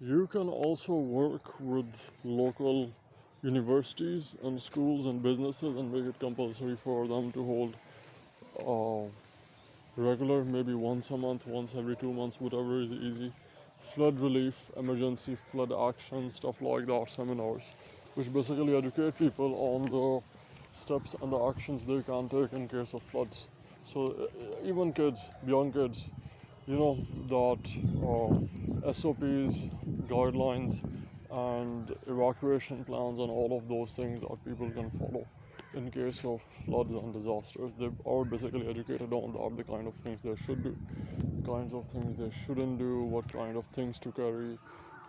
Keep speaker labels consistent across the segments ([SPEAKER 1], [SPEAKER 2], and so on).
[SPEAKER 1] You can also work with local universities and schools and businesses and make it compulsory for them to hold uh, regular, maybe once a month, once every 2 months, whatever is easy, flood relief, emergency flood action, stuff like that, seminars, which basically educate people on the steps and the actions they can take in case of floods. So even kids, young kids, that SOPs, guidelines, and evacuation plans, and all of those things that people can follow in case of floods and disasters. They are basically educated on that, the kind of things they should do, kinds of things they shouldn't do, what kind of things to carry,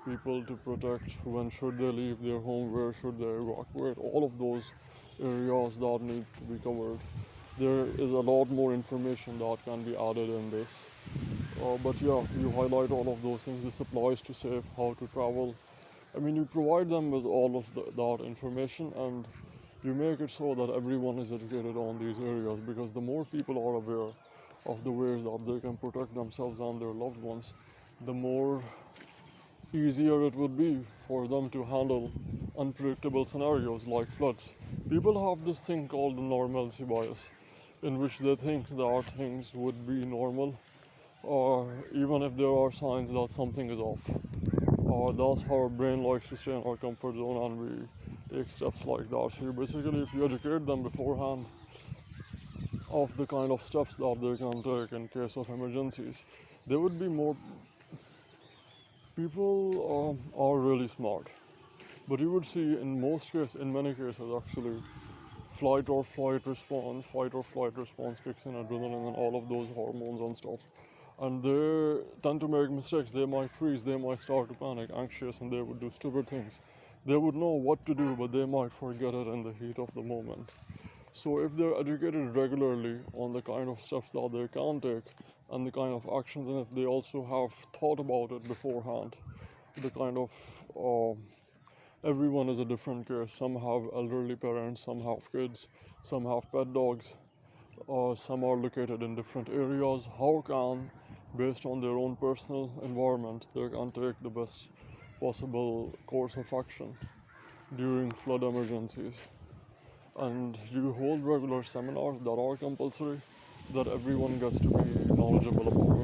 [SPEAKER 1] people to protect, when should they leave their home, where should they evacuate, all of those areas that need to be covered. There is a lot more information that can be added in this. But yeah, you highlight all of those things. This applies to safe, how to travel. I mean, you provide them with all of that information, and you make it so that everyone is educated on these areas, because the more people are aware of the ways that they can protect themselves and their loved ones, the more easier it would be for them to handle unpredictable scenarios like floods. People have this thing called the normalcy bias, in which they think that things would be normal, or even if there are signs that something is off. That's how our brain likes to stay in our comfort zone, and we take steps like that. So basically, if you educate them beforehand of the kind of steps that they can take in case of emergencies, they would be more. People are really smart, but you would see in many cases actually, fight or flight response kicks in, adrenaline and all of those hormones and stuff, and they tend to make mistakes. They might freeze, they might start to panic, anxious, and they would do stupid things. They would know what to do, but they might forget it in the heat of the moment. So if they're educated regularly on the kind of steps that they can take and the kind of actions, and if they also have thought about it beforehand, the kind of everyone is a different case. Some have elderly parents, some have kids, some have pet dogs, some are located in different areas. How can, based on their own personal environment, they can take the best possible course of action during flood emergencies? And you hold regular seminars that are compulsory, that everyone gets to be knowledgeable about.